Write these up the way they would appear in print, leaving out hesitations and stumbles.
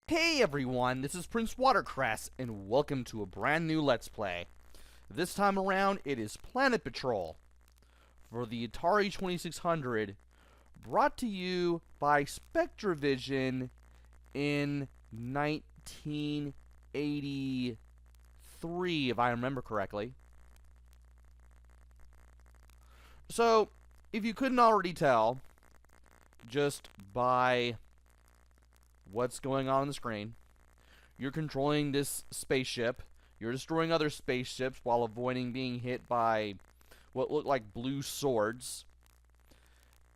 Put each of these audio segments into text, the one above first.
Hey everyone, this is PrinceWatercress, and welcome to a brand new Let's Play. This time around, it is Planet Patrol for the Atari 2600, brought to you by Spectravision in 1983, if I remember correctly. So, if you couldn't already tell, just by what's going on the screen, you're controlling this spaceship. You're destroying other spaceships while avoiding being hit by what look like blue swords.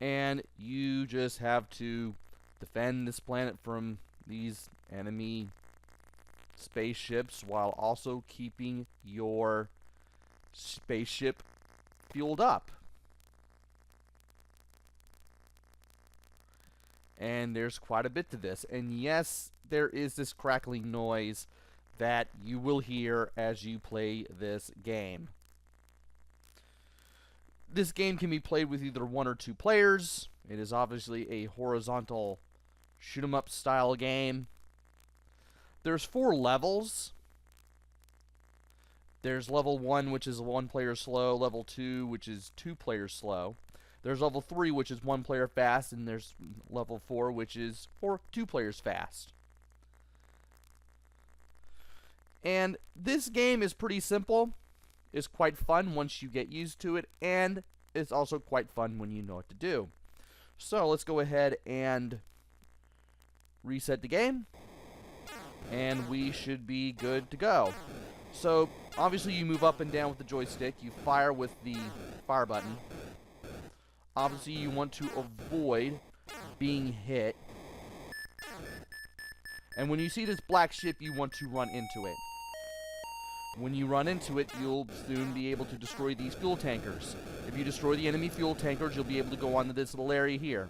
And you just have to defend this planet from these enemy spaceships while also keeping your spaceship fueled up. And there's quite a bit to this. And yes, there is this crackling noise that you will hear as you play this game. This game can be played with either 1 or 2 players. It is obviously a horizontal shoot-'em-up style game. There's 4 levels. There's level 1, which is 1 player slow, level 2, which is 2 players slow. There's level 3, which is 1 player fast, and there's level 4, which is for 2 players fast. And this game is pretty simple. It's quite fun once you get used to it, and it's also quite fun when you know what to do. So let's go ahead and reset the game, and we should be good to go. So obviously you move up and down with the joystick. You fire with the fire button. Obviously, you want to avoid being hit. And when you see this black ship, you want to run into it. When you run into it, you'll soon be able to destroy these fuel tankers. If you destroy the enemy fuel tankers, you'll be able to go onto this little area here.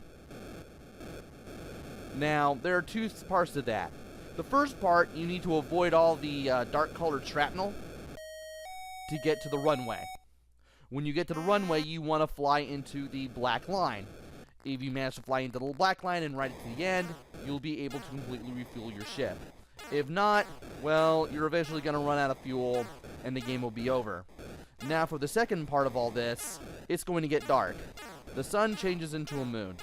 Now, there are 2 parts to that. The first part, you need to avoid all the dark-colored shrapnel to get to the runway. When you get to the runway, you want to fly into the black line. If you manage to fly into the black line and ride it to the end, you'll be able to completely refuel your ship. If not, well, you're eventually going to run out of fuel, and the game will be over. Now, for the second part of all this, it's going to get dark. The sun changes into a moon.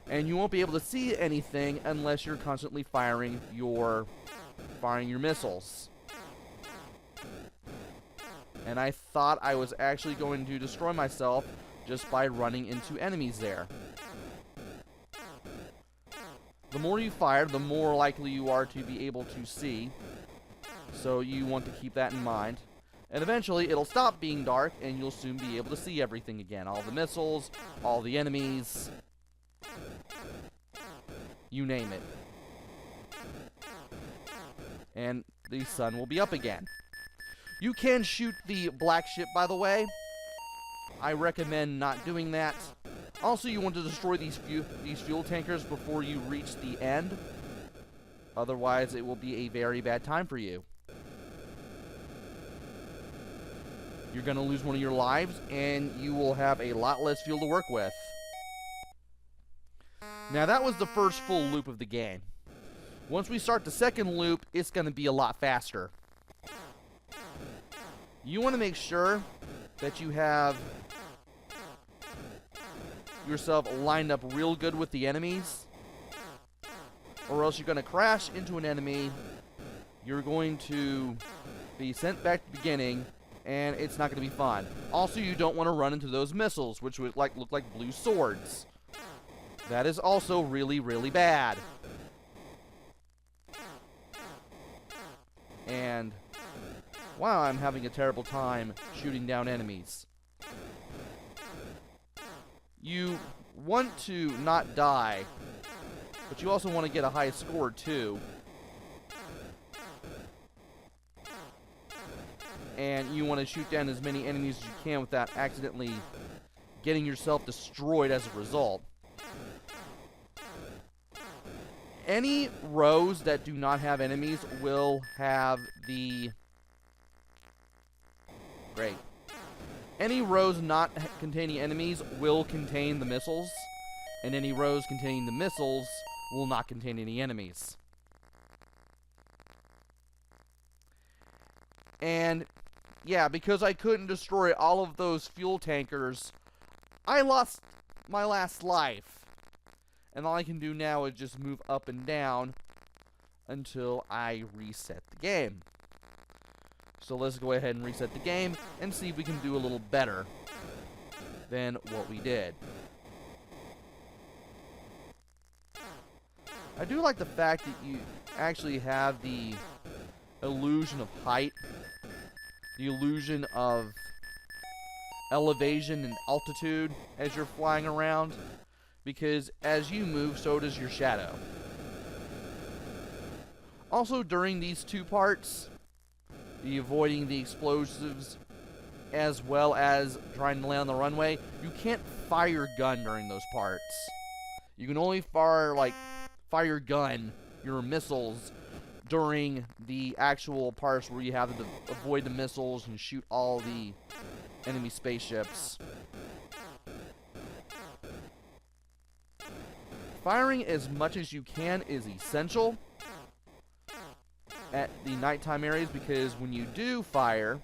And you won't be able to see anything unless you're constantly firing your missiles. And I thought I was actually going to destroy myself just by running into enemies there. The more you fire, the more likely you are to be able to see. So you want to keep that in mind. And eventually it'll stop being dark and you'll soon be able to see everything again. All the missiles, all the enemies, you name it. And the sun will be up again. You can shoot the black ship, by the way. I recommend not doing that. Also, you want to destroy these fuel tankers before you reach the end. Otherwise, it will be a very bad time for you. You're going to lose one of your lives, and you will have a lot less fuel to work with. Now, that was the first full loop of the game. Once we start the second loop, it's going to be a lot faster. You want to make sure that you have yourself lined up real good with the enemies, or else you're going to crash into an enemy, you're going to be sent back to the beginning, and it's not going to be fun. Also, you don't want to run into those missiles, which would look like blue swords. That is also really, really bad. And wow, I'm having a terrible time shooting down enemies. You want to not die, but you also want to get a high score too. And you want to shoot down as many enemies as you can without accidentally getting yourself destroyed as a result. Any rows that do not have enemies will have the... Great. Any rows not containing enemies will contain the missiles, and any rows containing the missiles will not contain any enemies. And yeah, because I couldn't destroy all of those fuel tankers, I lost my last life. And all I can do now is just move up and down until I reset the game. So let's go ahead and reset the game and see if we can do a little better than what we did. I do like the fact that you actually have the illusion of height, the illusion of elevation and altitude as you're flying around, because as you move, so does your shadow. Also, during these two parts, the avoiding the explosives as well as trying to land on the runway, you can't fire your gun during those parts. You can only fire your gun, your missiles, during the actual parts where you have to avoid the missiles and shoot all the enemy spaceships. Firing as much as you can is essential at the nighttime areas, because when you do fire,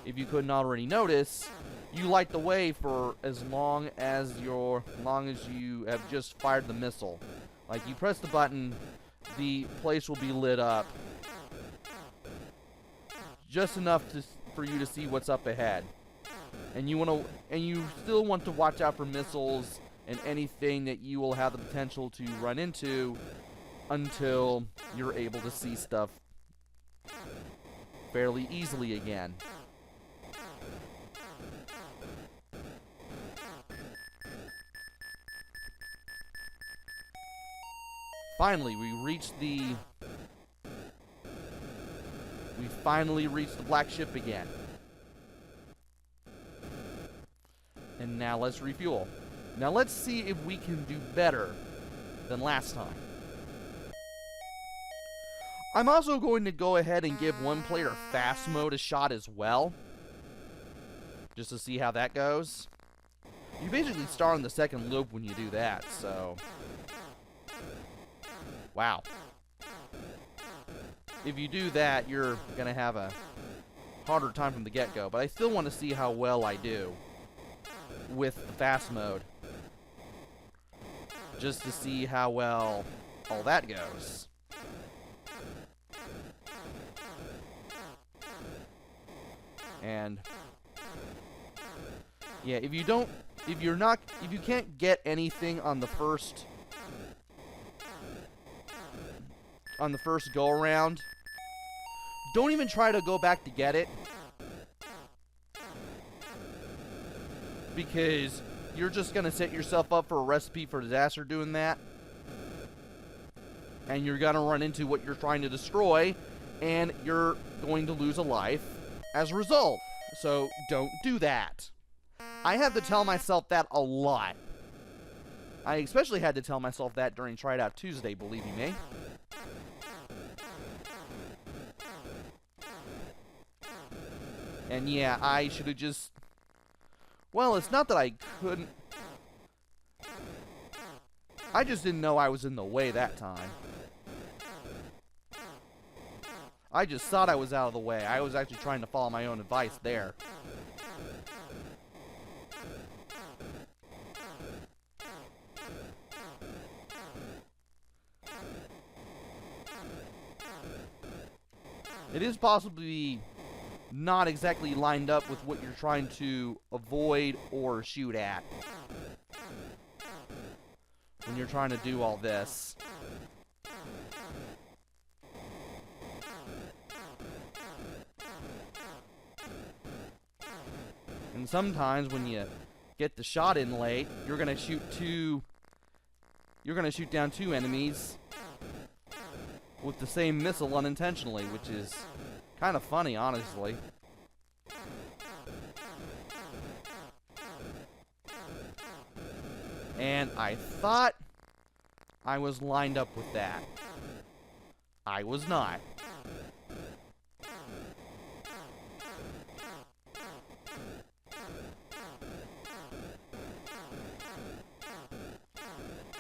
if you couldn't already notice, you light the way for as long as you have just fired the missile. Like, you press the button, the place will be lit up just enough for you to see what's up ahead. And you still want to watch out for missiles and anything that you will have the potential to run into until you're able to see stuff fairly easily again. Finally, we finally reached the black ship again. And now let's refuel. Now let's see if we can do better than last time. I'm also going to go ahead and give one player fast mode a shot as well, just to see how that goes. You basically start on the second loop when you do that, so... Wow. If you do that, you're going to have a harder time from the get-go, but I still want to see how well I do with the fast mode, just to see how well all that goes. And yeah, if you can't get anything on the first go around, don't even try to go back to get it, because you're just going to set yourself up for a recipe for disaster doing that, and you're going to run into what you're trying to destroy, and you're going to lose a life as a result. So don't do that. I have to tell myself that a lot. I especially had to tell myself that during Try It Out Tuesday, believe you me. And yeah, I should have just... Well, it's not that I couldn't... I just didn't know I was in the way that time. I just thought I was out of the way. I was actually trying to follow my own advice there. It is possibly not exactly lined up with what you're trying to avoid or shoot at when you're trying to do all this. And sometimes when you get the shot in late, you're gonna shoot down two enemies with the same missile unintentionally, which is kind of funny, honestly. And I thought I was lined up with that. I was not.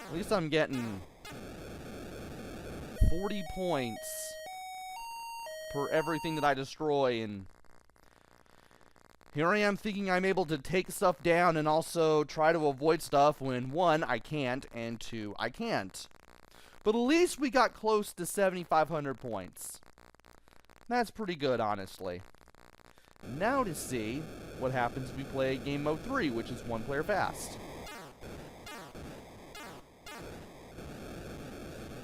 At least I'm getting 40 points per everything that I destroy in Here I am thinking I'm able to take stuff down and also try to avoid stuff when 1, I can't, and 2, I can't. But at least we got close to 7,500 points. That's pretty good, honestly. Now to see what happens if we play game mode 3, which is 1 player fast.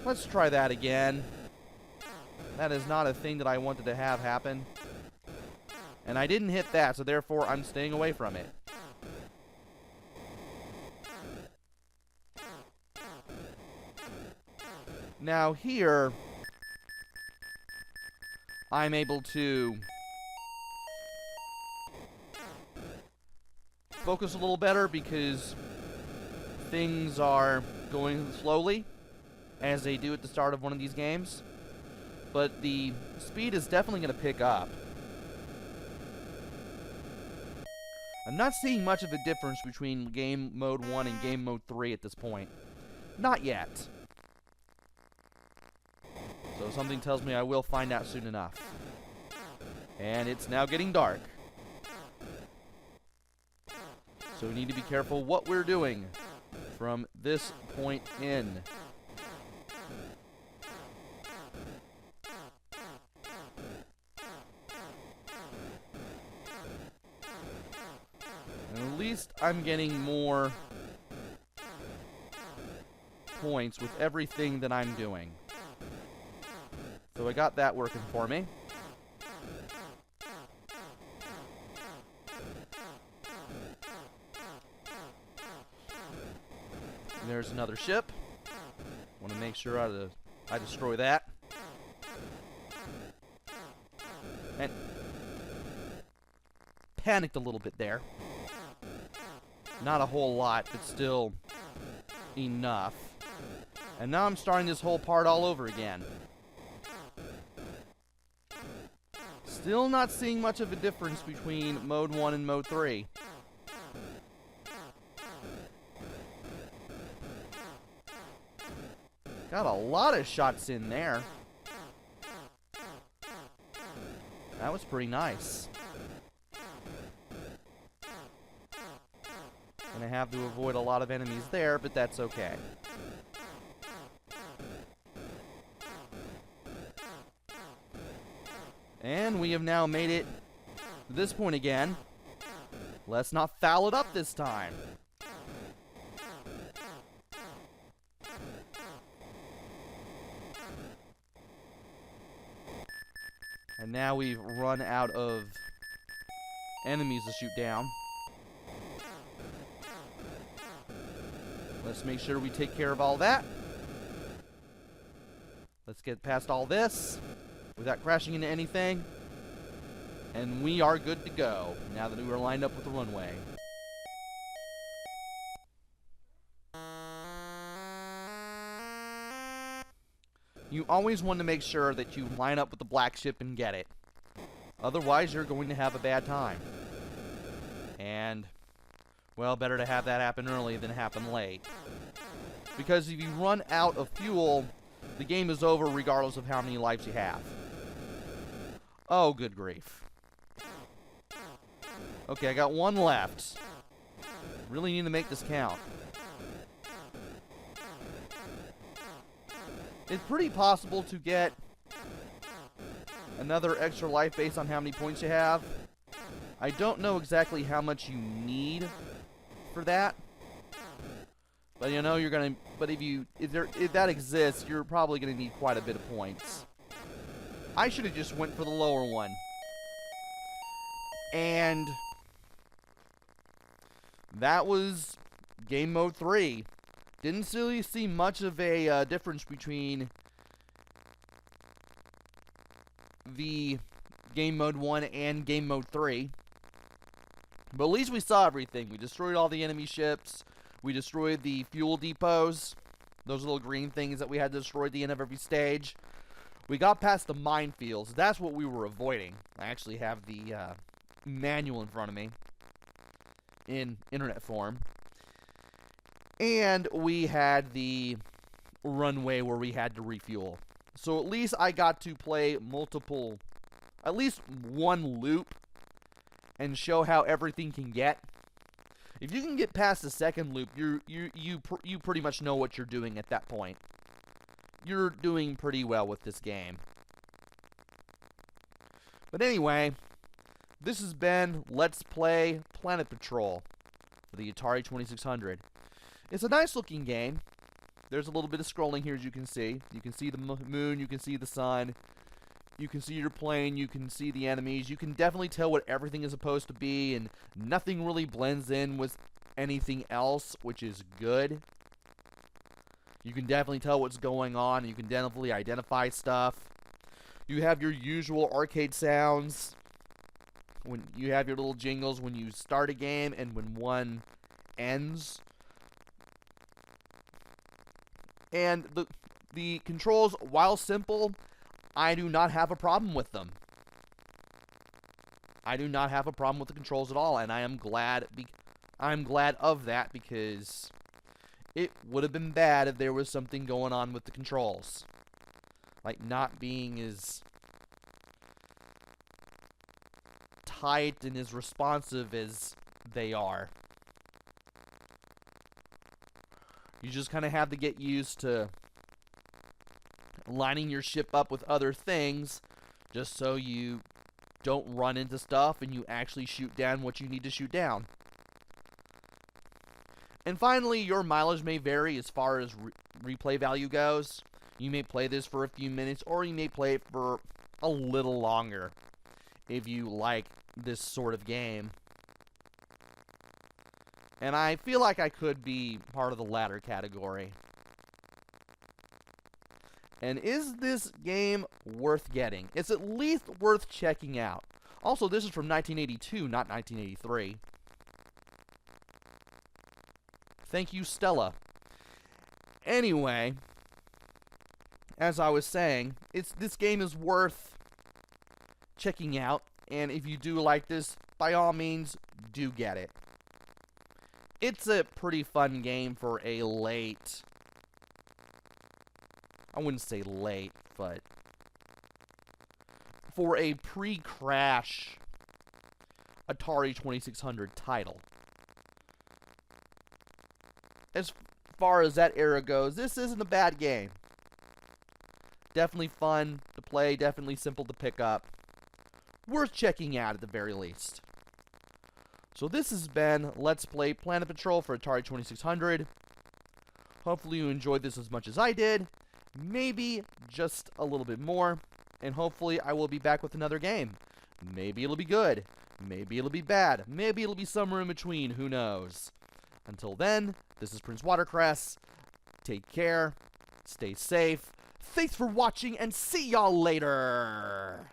Let's try that again. That is not a thing that I wanted to have happen. And I didn't hit that, so therefore I'm staying away from it. Now here, I'm able to focus a little better because things are going slowly, as they do at the start of one of these games. But the speed is definitely going to pick up. I'm not seeing much of a difference between game mode 1 and game mode 3 at this point. Not yet. So something tells me I will find out soon enough. And it's now getting dark. So we need to be careful what we're doing from this point in. And at least I'm getting more points with everything that I'm doing. So I got that working for me. And there's another ship. Want to make sure I destroy that. And panicked a little bit there. Not a whole lot, but still enough. And now I'm starting this whole part all over again. Still not seeing much of a difference between mode 1 and mode 3. Got a lot of shots in there. That was pretty nice. Gonna have to avoid a lot of enemies there, but that's okay. And we have now made it to this point again. Let's not foul it up this time. And now we've run out of enemies to shoot down. Let's make sure we take care of all that. Let's get past all this without crashing into anything. And we are good to go now that we are lined up with the runway. You always want to make sure that you line up with the black ship and get it. Otherwise, you're going to have a bad time. And, well, better to have that happen early than happen late. Because if you run out of fuel, the game is over regardless of how many lives you have. Oh, good grief. Okay, I got one left. Really need to make this count. It's pretty possible to get another extra life based on how many points you have. I don't know exactly how much you need for that. But you know you're gonna. But if that exists, you're probably gonna need quite a bit of points. I should have just went for the lower one. And that was game mode 3. Didn't really see much of a difference between the game mode 1 and game mode 3. But at least we saw everything. We destroyed all the enemy ships. We destroyed the fuel depots. Those little green things that we had to destroy at the end of every stage. We got past the minefields. That's what we were avoiding. I actually have the manual in front of me in internet form. And we had the runway where we had to refuel. So at least I got to play multiple, at least one loop and show how everything can get. If you can get past the second loop, you pretty much know what you're doing at that point. You're doing pretty well with this game. But anyway, this has been Let's Play Planet Patrol for the Atari 2600. It's a nice looking game. There's a little bit of scrolling here, as you can see. You can see the moon, you can see the sun, you can see your plane, you can see the enemies. You can definitely tell what everything is supposed to be, and nothing really blends in with anything else, which is good. You can definitely tell what's going on, and you can definitely identify stuff. You have your usual arcade sounds. When you have your little jingles when you start a game and when one ends. And the controls, while simple, I do not have a problem with them. I do not have a problem with the controls at all, and I am glad of that, because it would have been bad if there was something going on with the controls. Like not being as tight and as responsive as they are. You just kind of have to get used to lining your ship up with other things just so you don't run into stuff and you actually shoot down what you need to shoot down. And finally, your mileage may vary as far as replay value goes. You may play this for a few minutes, or you may play it for a little longer if you like this sort of game. And I feel like I could be part of the latter category. And is this game worth getting? It's at least worth checking out. Also, this is from 1982, not 1983. Thank you, Stella. Anyway, as I was saying, this game is worth checking out, and if you do like this, by all means, do get it. It's a pretty fun game for a late... I wouldn't say late, but for a pre-crash Atari 2600 title. As far as that era goes, this isn't a bad game. Definitely fun to play, definitely simple to pick up. Worth checking out at the very least. So this has been Let's Play Planet Patrol for Atari 2600. Hopefully you enjoyed this as much as I did. Maybe just a little bit more. And hopefully I will be back with another game. Maybe it'll be good. Maybe it'll be bad. Maybe it'll be somewhere in between. Who knows? Until then, this is PrinceWatercress. Take care. Stay safe. Thanks for watching, and see y'all later!